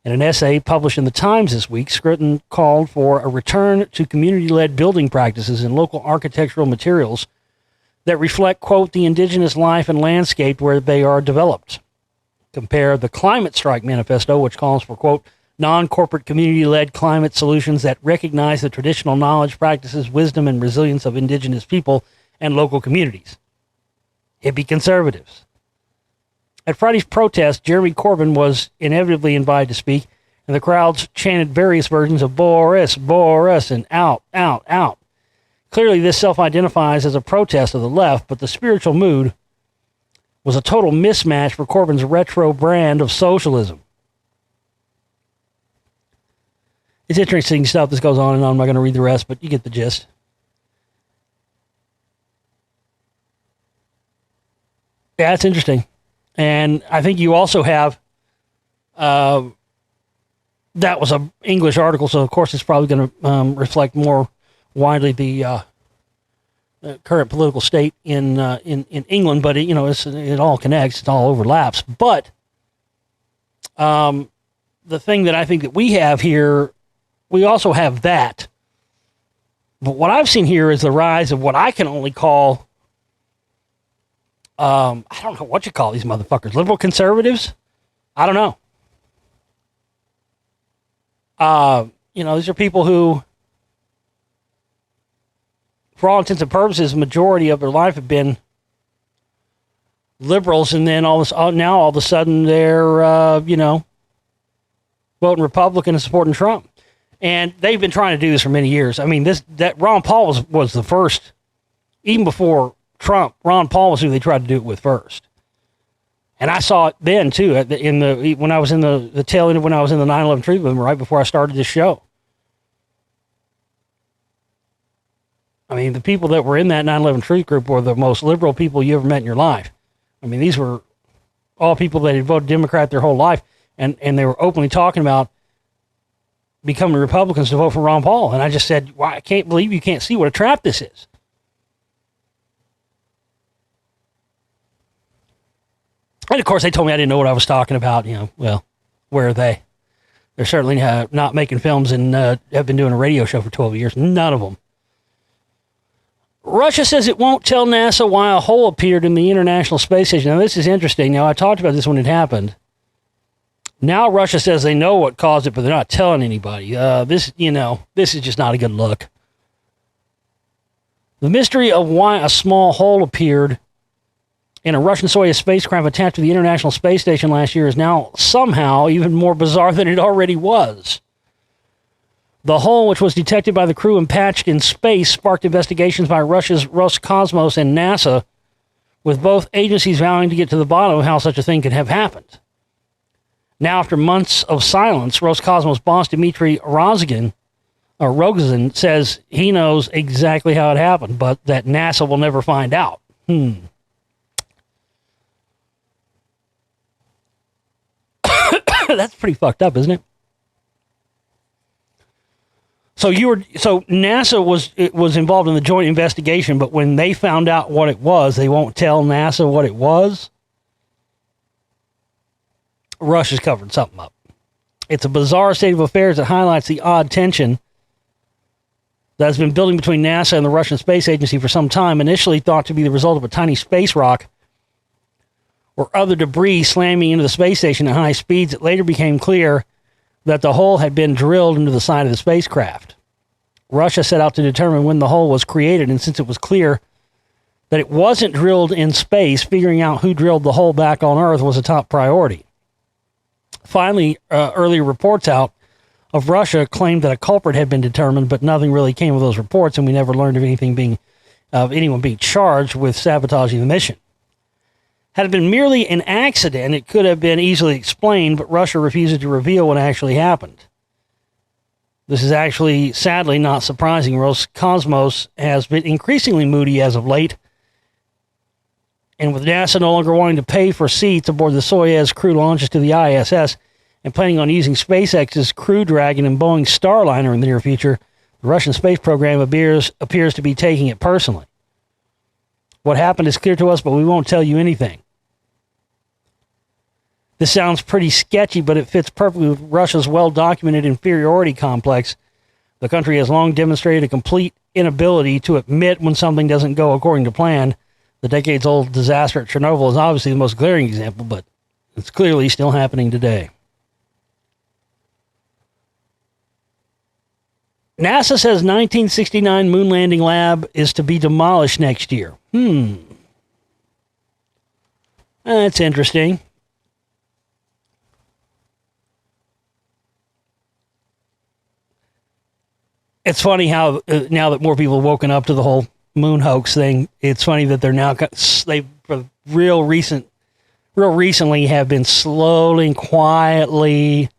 In an essay published in the Times this week, Scruton called for a return to community-led building practices and local architectural materials that reflect, quote, the indigenous life and landscape where they are developed. Compare the Climate Strike Manifesto, which calls for, quote, non-corporate community-led climate solutions that recognize the traditional knowledge, practices, wisdom, and resilience of indigenous people and local communities. Hippie conservatives. At Friday's protest, Jeremy Corbyn was inevitably invited to speak, and the crowds chanted various versions of Boris, Boris, and out, out, out. Clearly, this self-identifies as a protest of the left, but the spiritual mood was a total mismatch for Corbyn's retro brand of socialism. It's interesting stuff. This goes on and on. I'm not going to read the rest, but you get the gist. Yeah, it's interesting. And I think you also have, that was an English article, so of course it's probably going to reflect more widely the current political state in England, but it all connects, it all overlaps. But the thing that I think that we have here, we also have that. But what I've seen here is the rise of what I can only call, I don't know what you call these motherfuckers, liberal conservatives? I don't know. These are people who, for all intents and purposes, the majority of their life have been liberals, and then all of a sudden they're, voting Republican and supporting Trump. And they've been trying to do this for many years. I mean, that Ron Paul was the first, even before Trump. Ron Paul was who they tried to do it with first. And I saw it then too, when I was in the tail end of when I was in the 9/11 truth movement, right before I started this show. I mean, the people that were in that 9/11 truth group were the most liberal people you ever met in your life. I mean, these were all people that had voted Democrat their whole life, and they were openly talking about becoming Republicans to vote for Ron Paul. And I just said, well, I can't believe you can't see what a trap this is. And of course, they told me I didn't know what I was talking about. Well, where are they? They're certainly not making films and have been doing a radio show for 12 years. None of them. Russia says it won't tell NASA why a hole appeared in the International Space Station. Now, this is interesting. Now, I talked about this when it happened. Now, Russia says they know what caused it, but they're not telling anybody. This is just not a good look. The mystery of why a small hole appeared in a Russian Soyuz spacecraft attached to the International Space Station last year is now somehow even more bizarre than it already was. The hole, which was detected by the crew and patched in space, sparked investigations by Russia's Roscosmos and NASA, with both agencies vowing to get to the bottom of how such a thing could have happened. Now, after months of silence, Roscosmos boss Dmitry Rogozin says he knows exactly how it happened, but that NASA will never find out. That's pretty fucked up, isn't it? So NASA was involved in the joint investigation, but when they found out what it was, they won't tell NASA what it was. Russia's covered something up. It's a bizarre state of affairs that highlights the odd tension that has been building between NASA and the Russian Space Agency for some time, initially thought to be the result of a tiny space rock or other debris slamming into the space station at high speeds. It later became clear that the hole had been drilled into the side of the spacecraft. Russia set out to determine when the hole was created, and since it was clear that it wasn't drilled in space, figuring out who drilled the hole back on Earth was a top priority. Finally, earlier reports out of Russia claimed that a culprit had been determined, but nothing really came of those reports, and we never learned of anyone being charged with sabotaging the mission. Had it been merely an accident, it could have been easily explained, but Russia refuses to reveal what actually happened. This is actually, sadly, not surprising. Roscosmos has been increasingly moody as of late, and with NASA no longer wanting to pay for seats aboard the Soyuz crew launches to the ISS and planning on using SpaceX's Crew Dragon and Boeing's Starliner in the near future, the Russian space program appears to be taking it personally. What happened is clear to us, but we won't tell you anything. This sounds pretty sketchy, but it fits perfectly with Russia's well-documented inferiority complex. The country has long demonstrated a complete inability to admit when something doesn't go according to plan, The decades-old disaster at Chernobyl is obviously the most glaring example, but it's clearly still happening today. NASA says 1969 moon landing lab is to be demolished next year. That's interesting. It's funny how now that more people have woken up to the whole moon hoax thing, it's funny that they're now they real recently have been slowly and quietly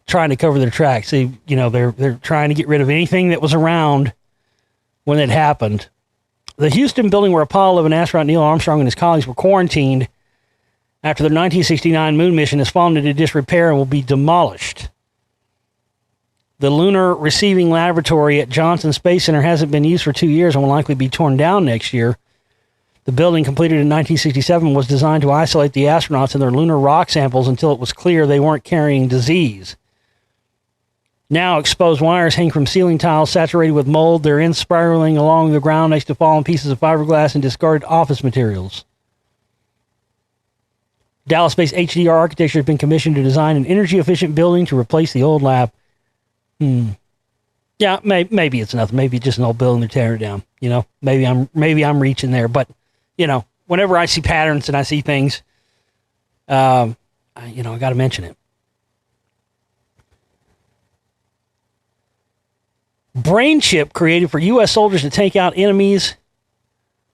trying to cover their tracks. They're trying to get rid of anything that was around when it happened. The Houston building where Apollo 11 astronaut Neil Armstrong and his colleagues were quarantined after their 1969 moon mission has fallen into disrepair and will be demolished. The Lunar Receiving Laboratory at Johnson Space Center hasn't been used for 2 years and will likely be torn down next year. The building, completed in 1967, was designed to isolate the astronauts and their lunar rock samples until it was clear they weren't carrying disease. Now exposed wires hang from ceiling tiles saturated with mold. They're spiraling along the ground next to fallen pieces of fiberglass and discarded office materials. Dallas-based HDR Architecture has been commissioned to design an energy-efficient building to replace the old lab. Yeah, maybe it's nothing. Maybe it's just an old building they're tearing down. Maybe I'm reaching there. But whenever I see patterns and I see things, I got to mention it. Brain chip created for U.S. soldiers to take out enemies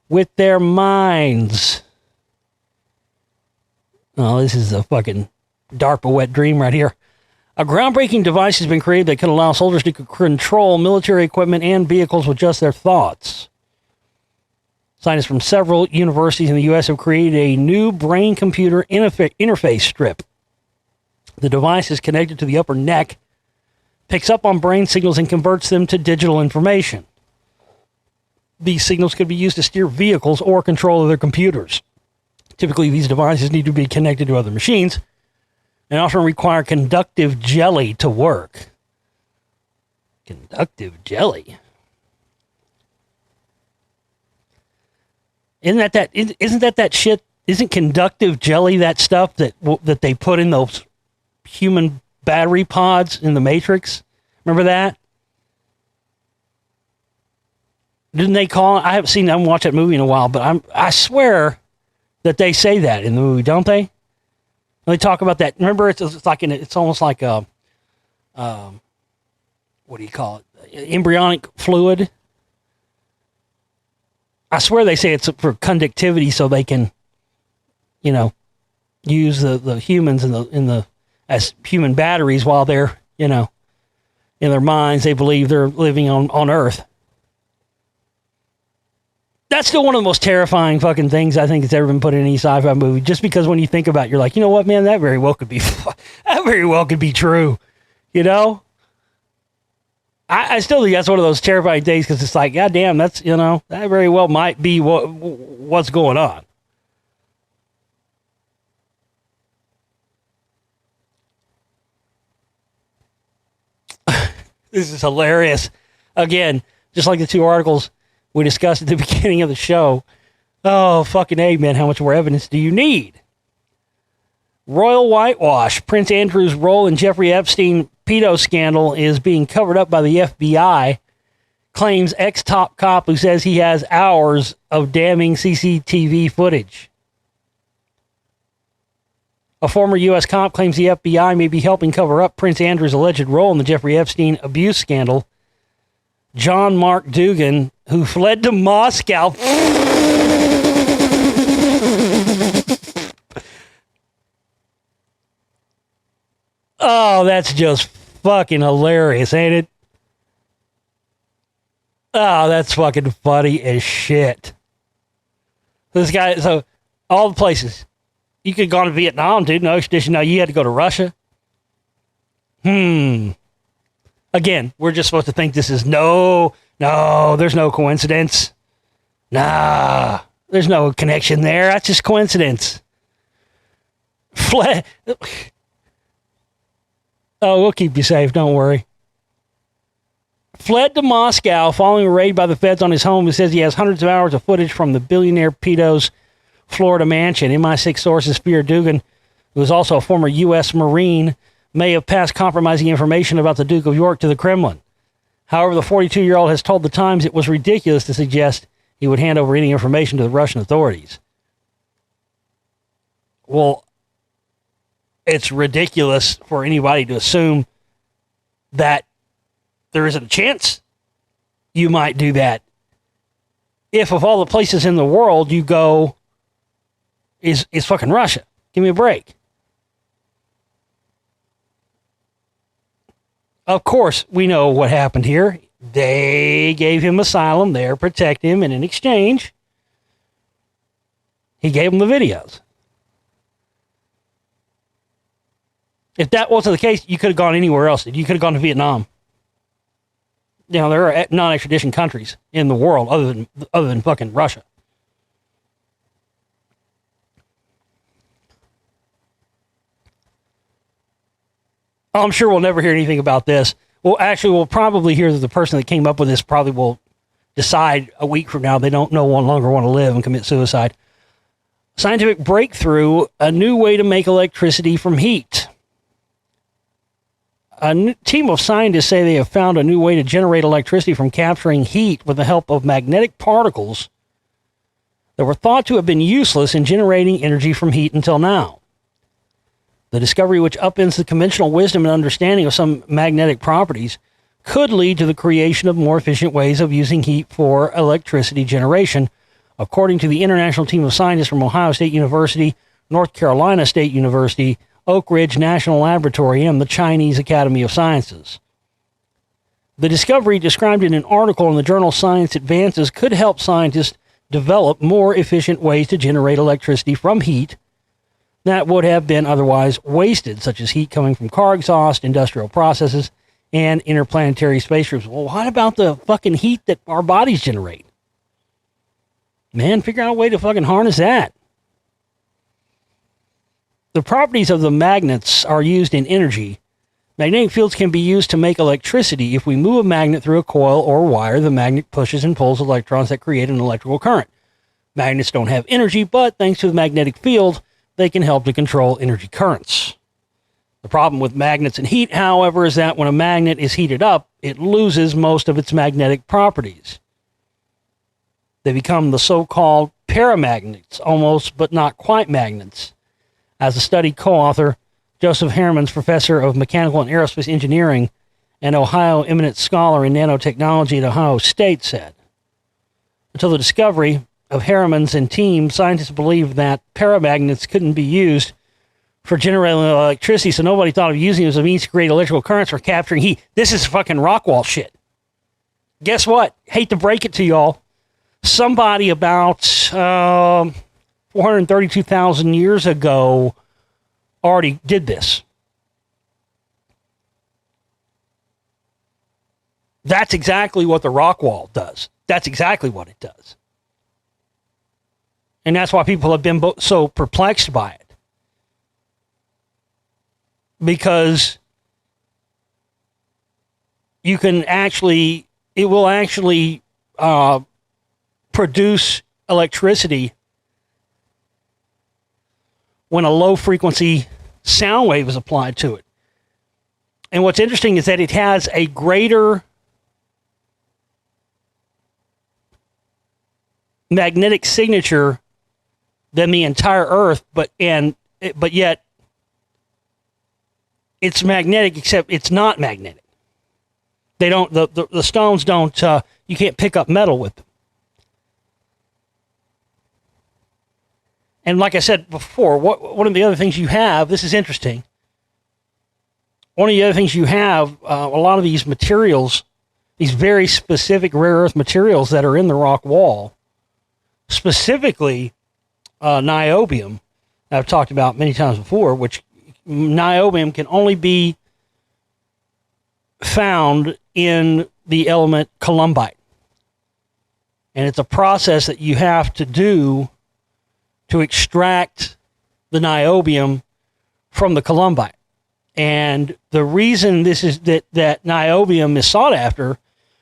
with their minds. Oh, this is a fucking DARPA wet dream right here. A groundbreaking device has been created that can allow soldiers to control military equipment and vehicles with just their thoughts. Scientists from several universities in the U.S. have created a new brain-computer interface strip. The device is connected to the upper neck, picks up on brain signals, and converts them to digital information. These signals could be used to steer vehicles or control other computers. Typically, these devices need to be connected to other machines and often require conductive jelly to work. Conductive jelly? Isn't that shit? Isn't conductive jelly that stuff that they put in those human battery pods in the Matrix? Remember that? Didn't they call it? I haven't watched that movie in a while, but I swear that they say that in the movie, don't they? They talk about that. Remember, it's almost like a, what do you call it? Embryonic fluid. I swear they say it's for conductivity, so they can, use the humans as human batteries while they're, in their minds they believe they're living on Earth. That's still one of the most terrifying fucking things I think that's ever been put in any sci-fi movie. Just because when you think about it, you're like, you know what, man, that very well could be true. I still think that's one of those terrifying things because it's like, goddamn, that's, that very well might be what's going on. This is hilarious. Again, just like the two articles we discussed at the beginning of the show. Oh, fucking A, man, how much more evidence do you need? Royal whitewash. Prince Andrew's role in Jeffrey Epstein pedo scandal is being covered up by the FBI, claims ex-top cop who says he has hours of damning CCTV footage. A former U.S. cop claims the FBI may be helping cover up Prince Andrew's alleged role in the Jeffrey Epstein abuse scandal. John Mark Dugan, who fled to Moscow. Oh, that's just fucking hilarious, ain't it? Oh, that's fucking funny as shit. This guy, so all the places. You could have gone to Vietnam, dude. No extradition. No, you had to go to Russia. Again, we're just supposed to think this is no, there's no coincidence. Nah, there's no connection there. That's just coincidence. Oh, we'll keep you safe. Don't worry. fled to Moscow following a raid by the feds on his home. He says he has hundreds of hours of footage from the billionaire pedo's Florida mansion. MI6 sources fear Dugin, who is also a former U.S. Marine, may have passed compromising information about the Duke of York to the Kremlin. However, the 42-year-old has told the Times it was ridiculous to suggest he would hand over any information to the Russian authorities. Well, it's ridiculous for anybody to assume that there isn't a chance you might do that. If of all the places in the world you go is fucking Russia. Give me a break. Of course, we know what happened here. They gave him asylum there, protect him, and in exchange, he gave them the videos. If that wasn't the case, you could have gone anywhere else. You could have gone to Vietnam. You know, there are non-extradition countries in the world other than fucking Russia. I'm sure we'll never hear anything about this. Well, actually, we'll probably hear that the person that came up with this probably will decide a week from now they don't no longer want to live and commit suicide. Scientific breakthrough, a new way to make electricity from heat. A team of scientists say they have found a new way to generate electricity from capturing heat with the help of magnetic particles that were thought to have been useless in generating energy from heat until now. The discovery, which upends the conventional wisdom and understanding of some magnetic properties, could lead to the creation of more efficient ways of using heat for electricity generation, according to the international team of scientists from Ohio State University, North Carolina State University, Oak Ridge National Laboratory, and the Chinese Academy of Sciences. The discovery, described in an article in the journal Science Advances, could help scientists develop more efficient ways to generate electricity from heat that would have been otherwise wasted, such as heat coming from car exhaust, industrial processes, and interplanetary spaceships. Well, what about the fucking heat that our bodies generate? Man, figure out a way to fucking harness that. The properties of the magnets are used in energy. Magnetic fields can be used to make electricity. If we move a magnet through a coil or wire, the magnet pushes and pulls electrons that create an electrical current. Magnets don't have energy, but thanks to the magnetic field, they can help to control energy currents. The problem with magnets and heat, however, is that when a magnet is heated up, it loses most of its magnetic properties. They become the so-called paramagnets, almost but not quite magnets. As a study co-author, Joseph Harriman's professor of mechanical and aerospace engineering and Ohio eminent scholar in nanotechnology at Ohio State said. Until the discovery of Harriman's and team, scientists believed that paramagnets couldn't be used for generating electricity, so nobody thought of using them as a means to create electrical currents for capturing heat. This is fucking Rockwall shit. Guess what? Hate to break it to y'all. Somebody about 432,000 years ago already did this. That's exactly what the Rockwall does. That's exactly what it does. And that's why people have been so perplexed by it. Because you can actually, it will actually produce electricity when a low frequency sound wave is applied to it. And what's interesting is that it has a greater magnetic signature than the entire Earth, but yet it's magnetic, except it's not magnetic. They don't, the stones don't, you can't pick up metal with them. And like I said before, one of the other things you have, this is interesting. One of the other things you have, a lot of these materials, these very specific rare earth materials that are in the rock wall, specifically niobium, I've talked about many times before, which niobium can only be found in the element columbite. And it's a process that you have to do to extract the niobium from the columbite. And the reason this is that niobium is sought after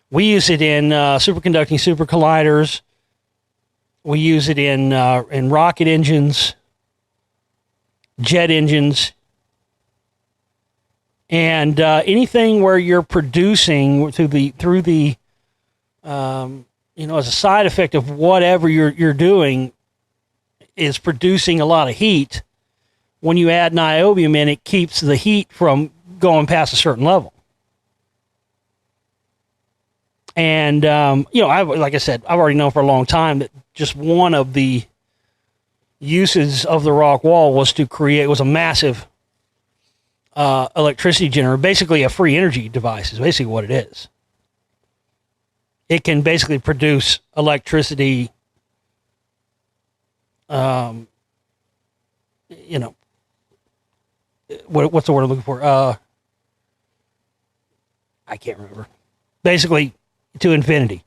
We use it in superconducting super colliders. We use it in rocket engines, jet engines, and anything where you're producing through the as a side effect of whatever you're doing is producing a lot of heat. When you add niobium in, it keeps the heat from going past a certain level. And, like I said, I've already known for a long time that just one of the uses of the rock wall was was a massive electricity generator, basically a free energy device is basically what it is. It can basically produce electricity, what's the word I'm looking for? I can't remember. Basically, to infinity.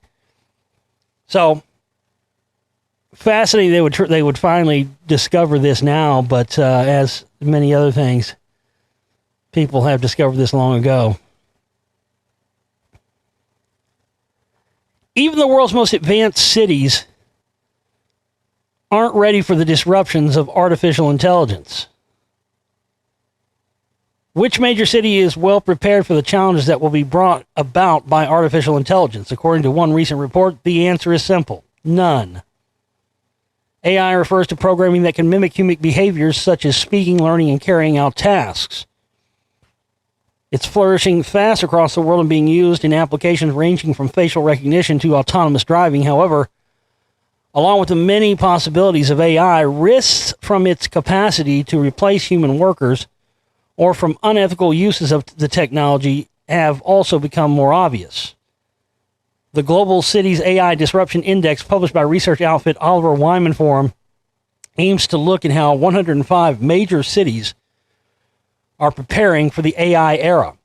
So fascinating they would finally discover this now, but as many other things, people have discovered this long ago. Even the world's most advanced cities aren't ready for the disruptions of artificial intelligence. Which major city is well prepared for the challenges that will be brought about by artificial intelligence? According to one recent report, the answer is simple: none. AI refers to programming that can mimic human behaviors such as speaking, learning, and carrying out tasks. It's flourishing fast across the world and being used in applications ranging from facial recognition to autonomous driving. However, along with the many possibilities of AI, risks from its capacity to replace human workers or from unethical uses of the technology have also become more obvious. The Global Cities AI Disruption Index, published by research outfit Oliver Wyman Forum, aims to look at how 105 major cities are preparing for the AI era.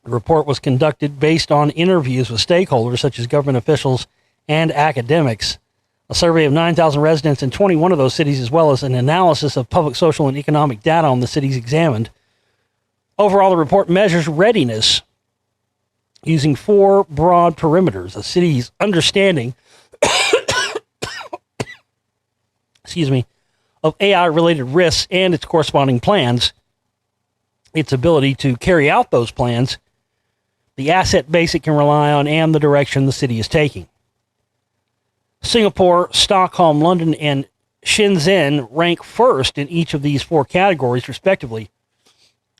The report was conducted based on interviews with stakeholders such as government officials and academics, a survey of 9,000 residents in 21 of those cities, as well as an analysis of public, social, and economic data on the cities examined. Overall, the report measures readiness using 4 broad perimeters: a city's understanding of AI-related risks and its corresponding plans, its ability to carry out those plans, the asset base it can rely on, and the direction the city is taking. Singapore, Stockholm, London, and Shenzhen rank first in each of these 4 categories, respectively,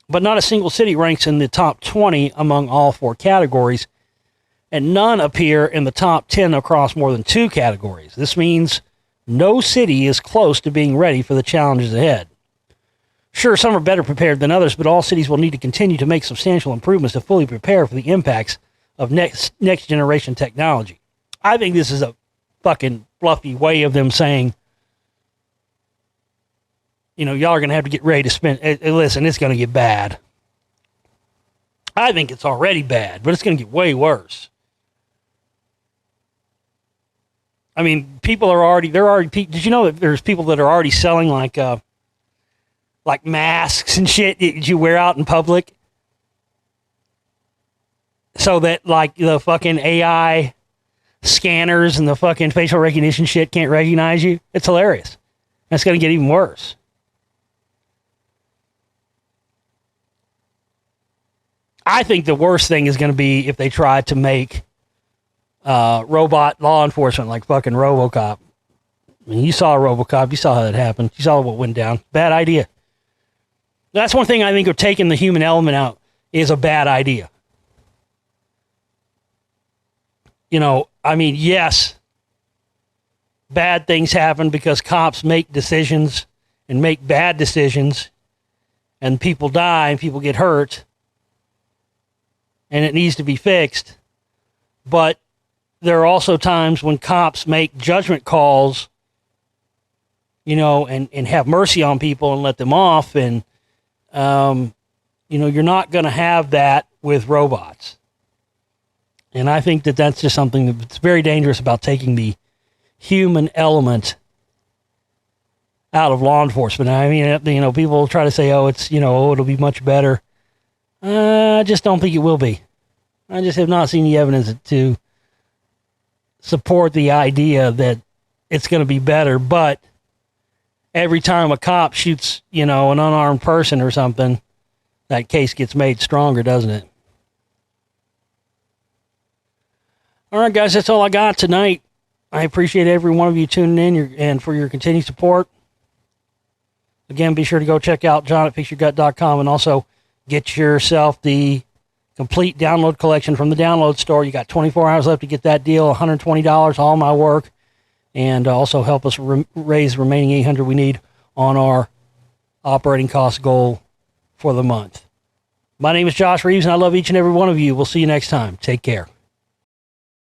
but not a single city ranks in the top 20 among all 4 categories, and none appear in the top 10 across more than 2 categories. This means no city is close to being ready for the challenges ahead. Sure, some are better prepared than others, but all cities will need to continue to make substantial improvements to fully prepare for the impacts of next generation technology. I think this is a fucking fluffy way of them saying, y'all are going to have to get ready to spend. Listen, it's going to get bad. I think it's already bad, but it's going to get way worse. I mean, did you know that there's people that are already selling like masks and shit that you wear out in public so that like the fucking AI scanners and the fucking facial recognition shit can't recognize you? It's hilarious. That's going to get even worse. I think the worst thing is going to be if they try to make robot law enforcement like fucking RoboCop. I mean, you saw RoboCop. You saw how that happened. You saw what went down. Bad idea. That's one thing I think of taking the human element out is a bad idea. Yes, bad things happen because cops make decisions and make bad decisions and people die and people get hurt and it needs to be fixed. But there are also times when cops make judgment calls, and have mercy on people and let them off. And, you're not going to have that with robots. And I think that that's just something that's very dangerous about taking the human element out of law enforcement. I mean, people will try to say, it'll be much better. I just don't think it will be. I just have not seen the evidence to support the idea that it's going to be better. But every time a cop shoots, an unarmed person or something, that case gets made stronger, doesn't it? All right, guys, that's all I got tonight. I appreciate every one of you tuning in and for your continued support. Again, be sure to go check out john@fixyourgut.com and also get yourself the complete download collection from the download store. You got 24 hours left to get that deal, $120, all my work, and also help us raise the remaining $800 we need on our operating cost goal for the month. My name is Josh Reeves, and I love each and every one of you. We'll see you next time. Take care.